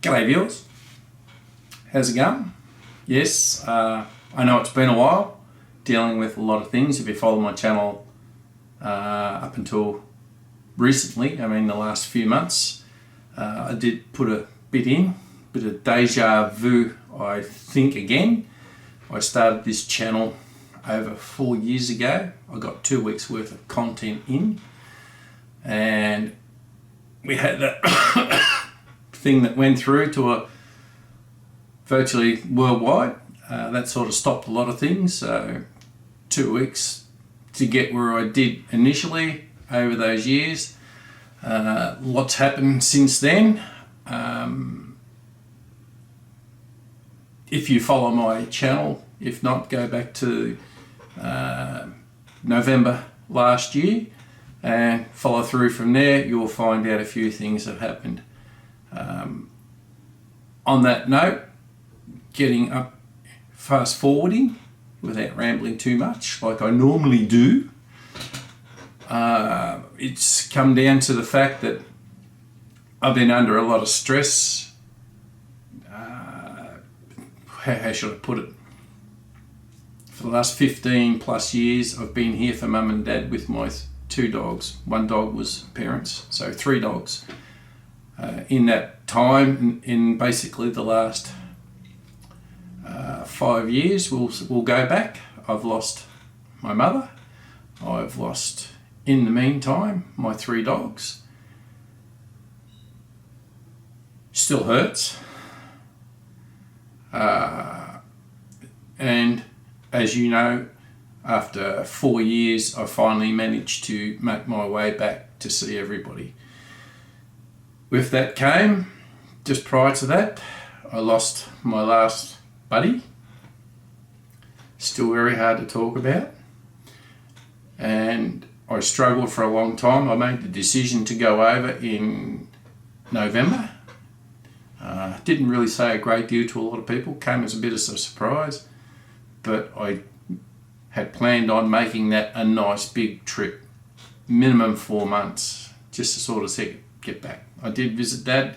G'day viewers, how's it going? Yes, I know it's been a while dealing with a lot of things. If you follow my channel up until recently, I mean the last few months, I did put a bit of deja vu, I think again. I started this channel over 4 years ago. I got 2 weeks worth of content in, and we had that thing that went through to a virtually worldwide. That sort of stopped a lot of things. So 2 weeks to get where I did initially over those years. Lots happened since then. If you follow my channel, if not, go back to November last year and follow through from there. You'll find out a few things have happened. On that note, getting up, fast forwarding without rambling too much like I normally do, it's come down to the fact that I've been under a lot of stress. How should I put it? For the last 15 plus years, I've been here for mum and dad with my 2 dogs. 1 dog was parents, so 3 dogs. In that time, in basically the last 5 years, we'll go back, I've lost my mother. I've lost, in the meantime, my 3 dogs. Still hurts. And as you know, after 4 years, I finally managed to make my way back to see everybody. With that came, just prior to that, I lost my last buddy. Still very hard to talk about. And I struggled for a long time. I made the decision to go over in November. Didn't really say a great deal to a lot of people. Came as a bit of a surprise. But I had planned on making that a nice big trip. Minimum 4 months. Just to sort of get back. I did visit Dad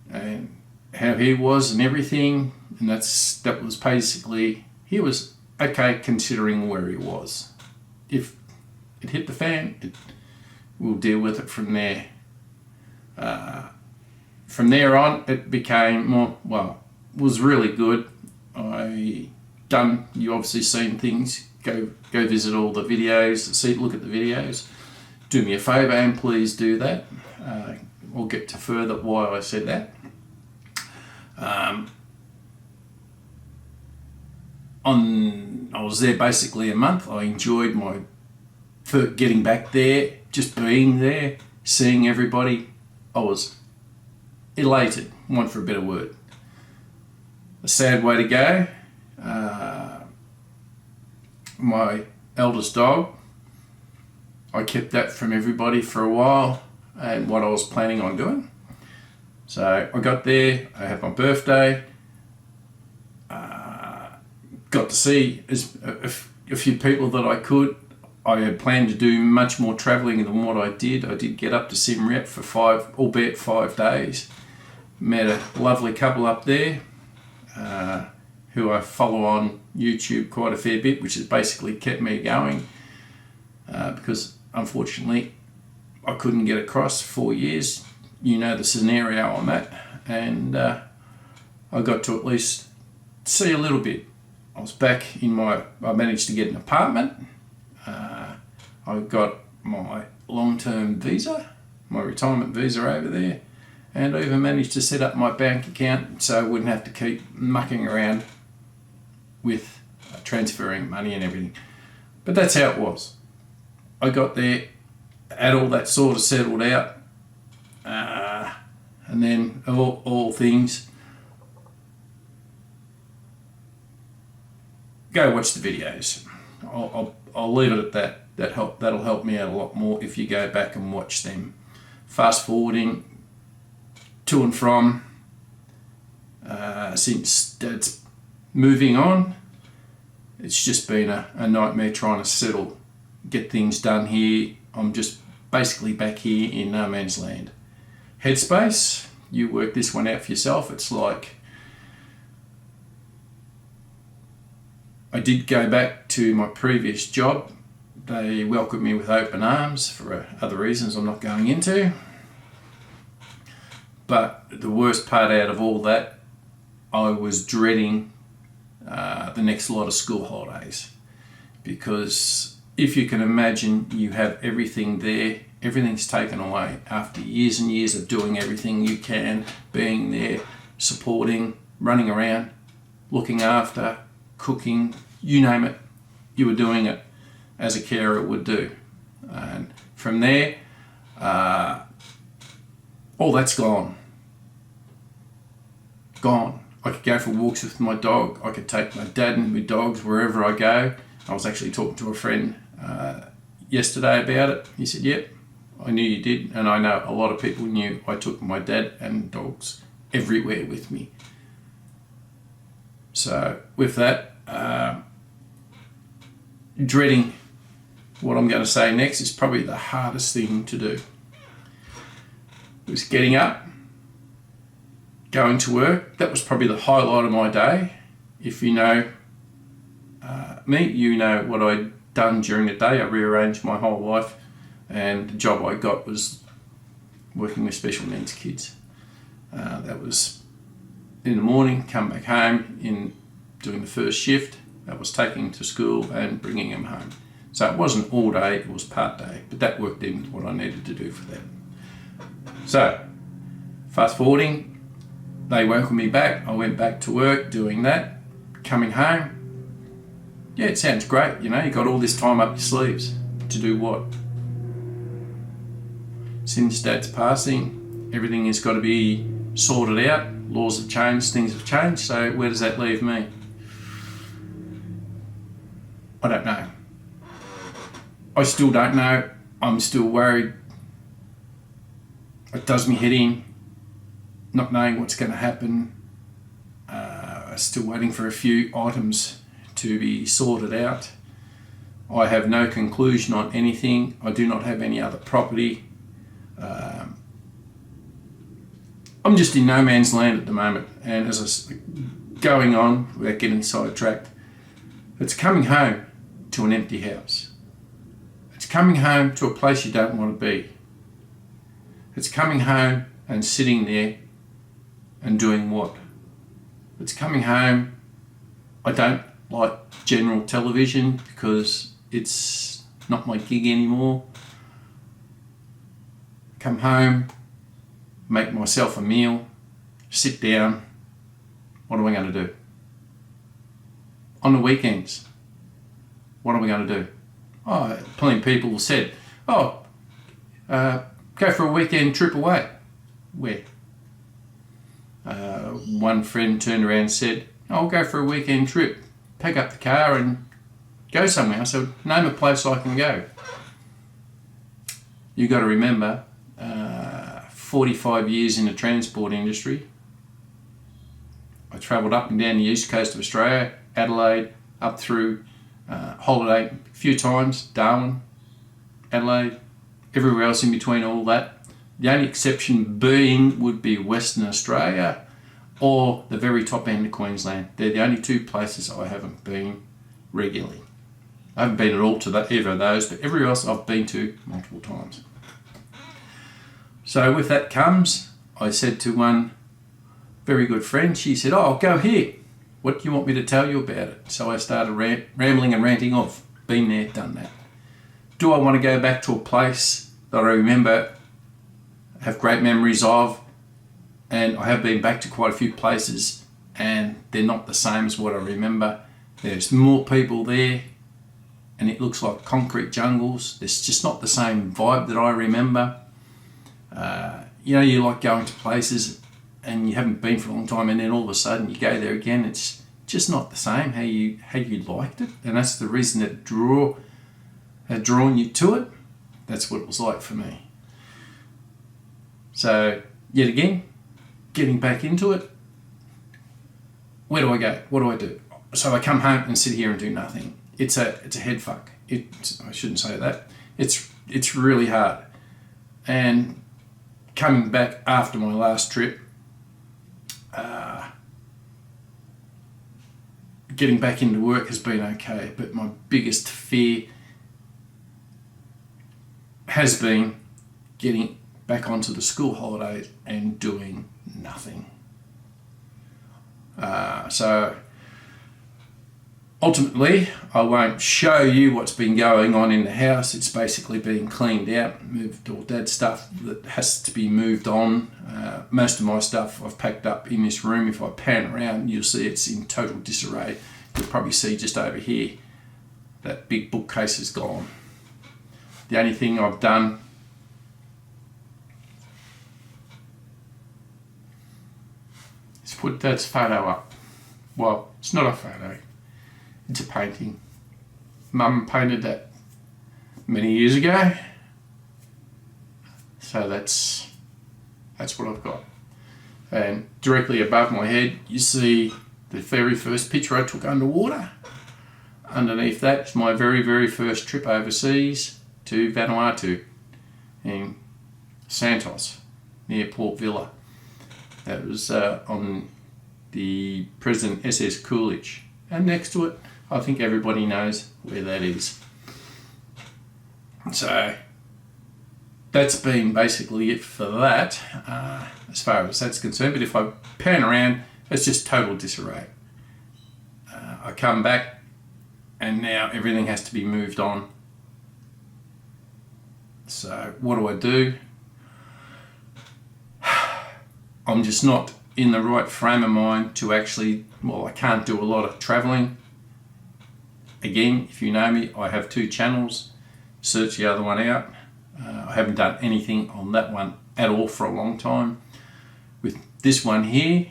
and how he was and everything, and that was basically, he was okay considering where he was. If it hit the fan, we'll deal with it from there. From there on, it became more, was really good. You obviously seen things, go visit all the videos, look at the videos. Do me a favour and please do that. We'll get to further why I said that. I was there basically a month. I enjoyed getting back there, just being there, seeing everybody. I was elated, want for a better word. A sad way to go. My eldest dog, I kept that from everybody for a while and what I was planning on doing. So I got there, I had my birthday, got to see a few people that I could. I had planned to do much more travelling than what I did. I did get up to Siem Reap for 5 days. Met a lovely couple up there who I follow on YouTube quite a fair bit, which has basically kept me going because unfortunately I couldn't get across 4 years. You know the scenario I'm at, and I got to at least see a little bit. I was back I managed to get an apartment. I got my long-term visa, my retirement visa over there, and I even managed to set up my bank account so I wouldn't have to keep mucking around with transferring money and everything. But that's how it was. I got there, had all that sort of settled out, and then of all things, go watch the videos. I'll leave it at that. That'll help me out a lot more if you go back and watch them. Fast forwarding to and from, since Dad's moving on, it's just been a nightmare trying to get things done here. I'm just basically back here in no man's land. Headspace, you work this one out for yourself. It's like, I did go back to my previous job. They welcomed me with open arms for other reasons I'm not going into. But the worst part out of all that, I was dreading the next lot of school holidays. Because if you can imagine, you have everything there, everything's taken away after years and years of doing everything you can, being there, supporting, running around, looking after, cooking, you name it, you were doing it as a carer would do. And from there, all that's gone. Gone. I could go for walks with my dog. I could take my dad and my dogs wherever I go. I was actually talking to a friend yesterday about it. He said, yep, I knew you did. And I know a lot of people knew I took my dad and dogs everywhere with me. So with that, dreading what I'm going to say next is probably the hardest thing to do. It was getting up, going to work. That was probably the highlight of my day. If you know me, you know what I'd done during the day. I rearranged my whole life, and the job I got was working with special needs kids. That was in the morning, come back home, in doing the first shift. That was taking them to school and bringing them home. So it wasn't all day, it was part day, but that worked in with what I needed to do for them. So, fast forwarding, they welcomed me back. I went back to work doing that. Coming home, yeah, it sounds great. You know, you got all this time up your sleeves to do what? Since Dad's passing, everything has got to be sorted out. Laws have changed, things have changed. So where does that leave me? I don't know. I still don't know. I'm still worried. It does me head in, not knowing what's going to happen. Still waiting for a few items to be sorted out. I have no conclusion on anything. I do not have any other property. I'm just in no man's land at the moment, and as I'm going on, without getting sidetracked, it's coming home to an empty house. It's coming home to a place you don't want to be. It's coming home and sitting there and doing what? It's coming home. I don't like general television because it's not my gig anymore. Come home, make myself a meal, sit down. What am I going to do? On the weekends, what am I going to do? Oh, plenty of people said, go for a weekend trip away. Where? One friend turned around and said, I'll go for a weekend trip, pack up the car and go somewhere. I said, name a place I can go. You got to remember, 45 years in the transport industry. I travelled up and down the east coast of Australia, Adelaide, up through holiday a few times, Darwin, Adelaide, everywhere else in between all that. The only exception being would be Western Australia or the very top end of Queensland. They're the only two places I haven't been regularly. I haven't been at all to either of those, but everywhere else I've been to multiple times. So with that comes, I said to one very good friend, she said, I'll go here. What do you want me to tell you about it? So I started rambling and ranting off. Been there, done that. Do I want to go back to a place that I remember, have great memories of, and I have been back to quite a few places and they're not the same as what I remember. There's more people there and it looks like concrete jungles. There's just not the same vibe that I remember. You like going to places and you haven't been for a long time and then all of a sudden you go there again. It's just not the same how you liked it, and that's the reason that had drawn you to it. That's what it was like for me. So yet again, getting back into it, where do I go? What do I do? So I come home and sit here and do nothing. It's a head fuck. I shouldn't say that. It's really hard. And coming back after my last trip, getting back into work has been okay, but my biggest fear has been getting back onto the school holidays and doing nothing. So ultimately, I won't show you what's been going on in the house. It's basically being cleaned out, moved all Dad's stuff that has to be moved on. Most of my stuff I've packed up in this room. If I pan around, you'll see it's in total disarray. You'll probably see just over here, that big bookcase is gone. The only thing I've done is put Dad's photo up. Well, it's not a photo. It's a painting. Mum painted that many years ago, so that's what I've got. And directly above my head, you see the very first picture I took underwater. Underneath that is my very, very first trip overseas to Vanuatu in Santos, near Port Vila. That was on the President SS Coolidge. And next to it, I think everybody knows where that is. So that's been basically it for that, as far as that's concerned. But if I pan around, it's just total disarray. I come back and now everything has to be moved on. So what do? I'm just not in the right frame of mind to actually, well, I can't do a lot of traveling. Again, if you know me, I have 2 channels. Search the other one out. I haven't done anything on that one at all for a long time. With this one here,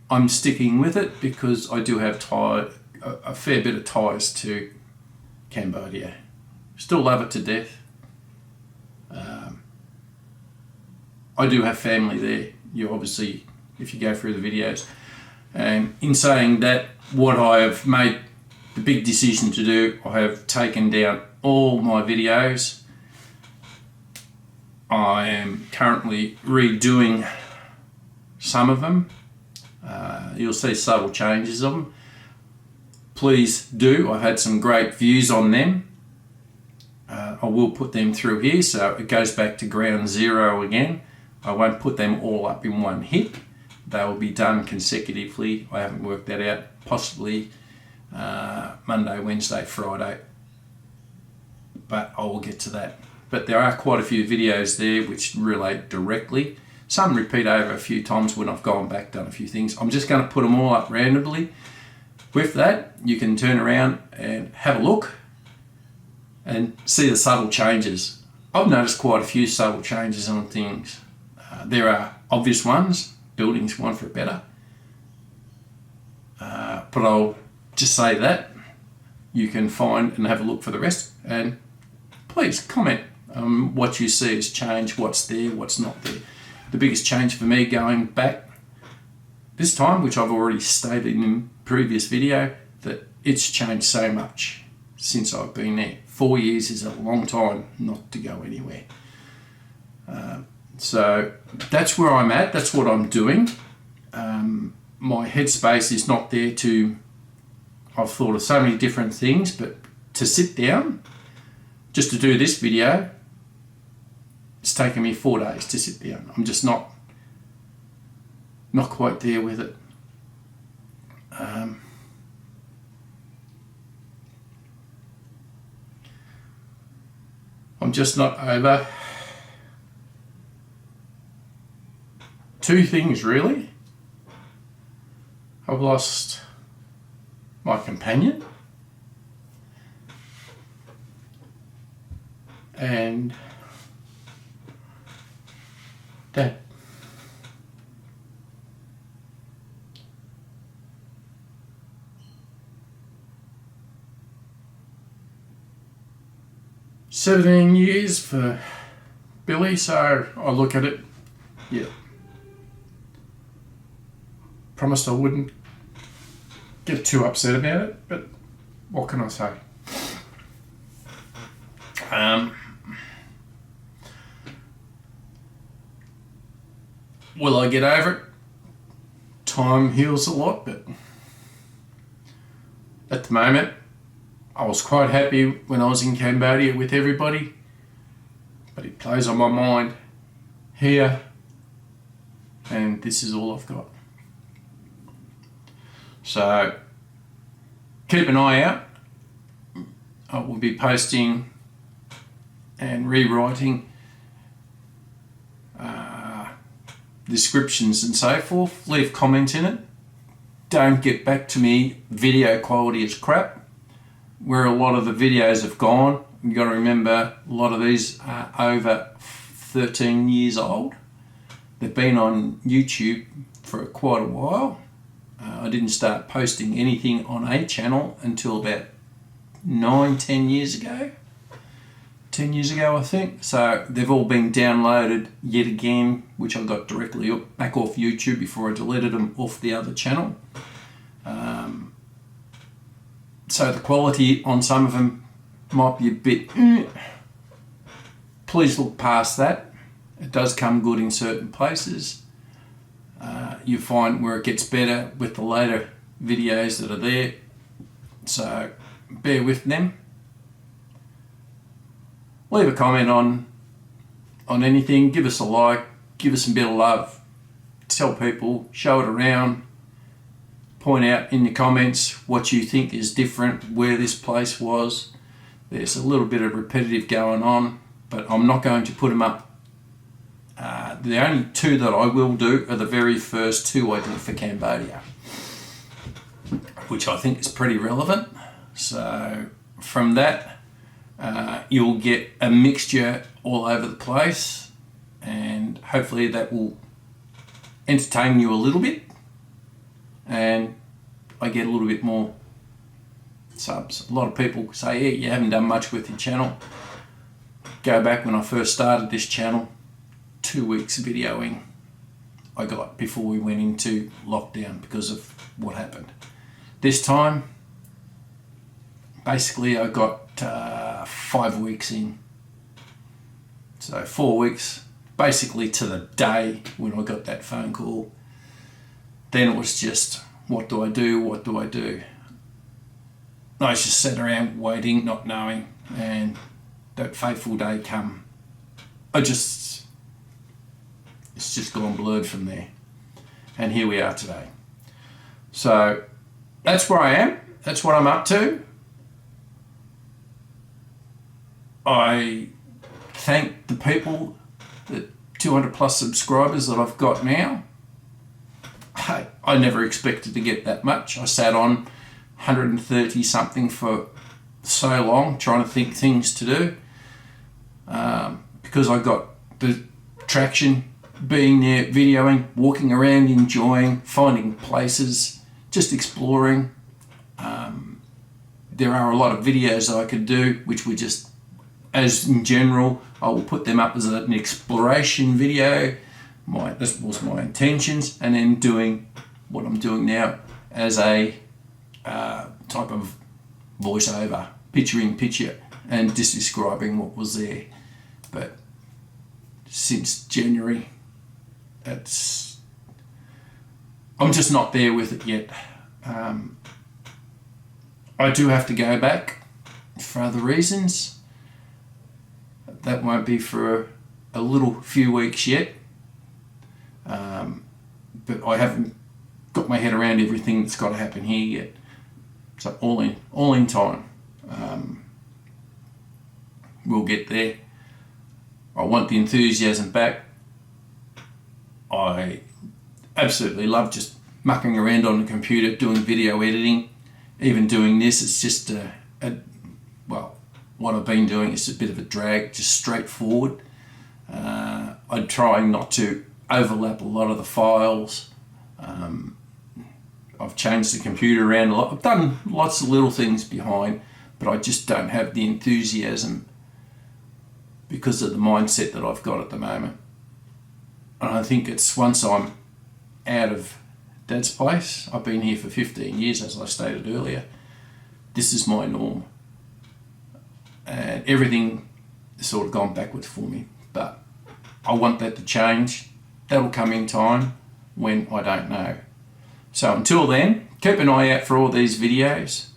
I'm sticking with it because I do have a fair bit of ties to Cambodia. Still love it to death. I do have family there. You obviously, if you go through the videos. And in saying that, what I have made the big decision to do, I have taken down all my videos. I am currently redoing some of them. You'll see subtle changes of them. Please do. I've had some great views on them. I will put them through here, so it goes back to ground zero again. I won't put them all up in one hit. They will be done consecutively. I haven't worked that out. Possibly Monday, Wednesday, Friday. But I will get to that. But there are quite a few videos there which relate directly. Some repeat over a few times when I've gone back, done a few things. I'm just going to put them all up randomly. With that, you can turn around and have a look and see the subtle changes. I've noticed quite a few subtle changes on things. There are obvious ones, buildings one for better. But I'll just say that. You can find and have a look for the rest. And please comment what you see has changed, what's there, what's not there. The biggest change for me going back this time, which I've already stated in the previous video, that it's changed so much since I've been there. 4 years is a long time not to go anywhere. So that's where I'm at, that's what I'm doing. My headspace is not there to, I've thought of so many different things, but to sit down, just to do this video, it's taken me 4 days to sit down. I'm just not quite there with it. I'm just not over 2 things really. I've lost my companion and Dad. "17 years for Billy," so I look at it, yeah. Promised I wouldn't get too upset about it, but what can I say? Will I get over it? Time heals a lot, but at the moment, I was quite happy when I was in Cambodia with everybody, but it plays on my mind here, and this is all I've got. So keep an eye out. I will be posting and rewriting descriptions and so forth. Leave comments in it. Don't get back to me, video quality is crap. Where a lot of the videos have gone, you've got to remember a lot of these are over 13 years old. They've been on YouTube for quite a while. I didn't start posting anything on a channel until about 10 years ago. 10 years ago, I think. So they've all been downloaded yet again, which I got directly back off YouTube before I deleted them off the other channel. So the quality on some of them might be a bit... Please look past that. It does come good in certain places. You find where it gets better with the later videos that are there. So bear with them. Leave a comment on anything. Give us a like. Give us a bit of love. Tell people. Show it around. Point out in the comments what you think is different, where this place was. There's a little bit of repetitive going on, but I'm not going to put them up. The only two that I will do are the very first two I did for Cambodia, which I think is pretty relevant. So from that, you'll get a mixture all over the place, and hopefully that will entertain you a little bit, and I get a little bit more subs. A lot of people say, yeah, you haven't done much with your channel. Go back when I first started this channel, 2 weeks videoing I got before we went into lockdown because of what happened. This time, basically I got 5 weeks in. So 4 weeks, basically to the day when I got that phone call. Then it was just, what do I do? What do I do? I just sat around waiting, not knowing, and that fateful day come. It's just gone blurred from there. And here we are today. So that's where I am. That's what I'm up to. I thank the people, the 200 plus subscribers that I've got now. Hey, I never expected to get that much. I sat on 130 something for so long trying to think things to do, because I got the traction being there, videoing, walking around, enjoying, finding places, just exploring. There are a lot of videos that I could do which were just, as in general, I will put them up as an exploration video. This was my intentions, and then doing what I'm doing now as a type of voiceover, picture and just describing what was there. But since January, I'm just not there with it yet. I do have to go back for other reasons. That won't be for a little few weeks yet. But I haven't got my head around everything that's got to happen here yet. So all in time. We'll get there. I want the enthusiasm back. I absolutely love just mucking around on the computer, doing video editing. Even doing this, it's just what I've been doing is a bit of a drag, just straightforward. I'm trying not to overlap a lot of the files. I've changed the computer around a lot. I've done lots of little things behind, but I just don't have the enthusiasm because of the mindset that I've got at the moment. And I think it's once I'm out of Dad's place, I've been here for 15 years, as I stated earlier, this is my norm. And everything has sort of gone backwards for me. But I want that to change. that'll come in time when I don't know. So until then, keep an eye out for all these videos.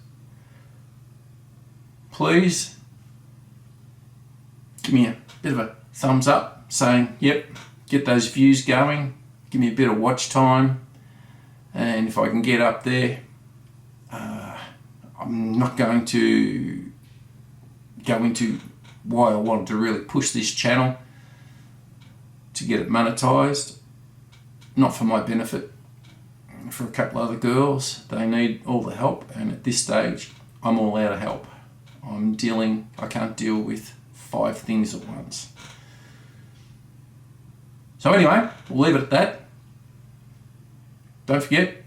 Please give me a bit of a thumbs up saying, yep, get those views going, give me a bit of watch time, and if I can get up there, I'm not going to go into why I wanted to really push this channel to get it monetized. Not for my benefit, for a couple other girls. They need all the help, and at this stage I'm all out of help. I can't deal with 5 things at once. So anyway, we'll leave it at that. Don't forget,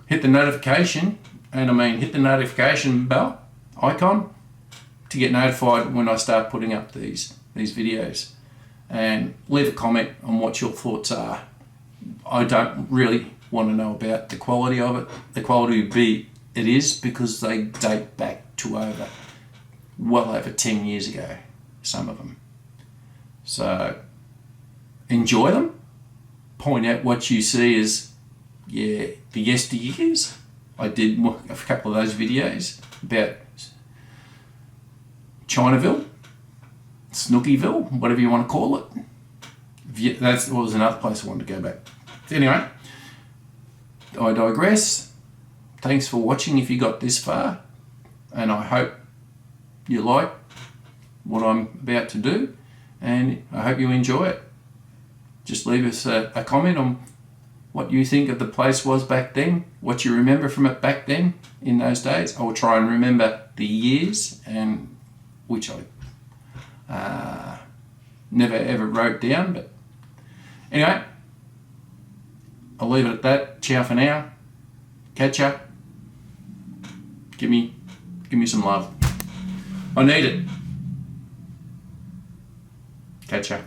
hit the notification, and I mean hit the notification bell icon to get notified when I start putting up these videos. And leave a comment on what your thoughts are. I don't really want to know about the quality of it. The quality it is because they date back to well over 10 years ago, some of them. So enjoy them. Point out what you see as the yesteryears. I did a couple of those videos about Chinaville, Snookyville, whatever you want to call it. That was another place I wanted to go back. Anyway, I digress. Thanks for watching if you got this far, and I hope you like what I'm about to do, and I hope you enjoy it. Just leave us a comment on what you think of the place was back then, what you remember from it back then in those days. I will try and remember the years, and which I never ever wrote down, but anyway, I'll leave it at that. Ciao for now. Catch ya. Give me some love. I need it. Catch ya.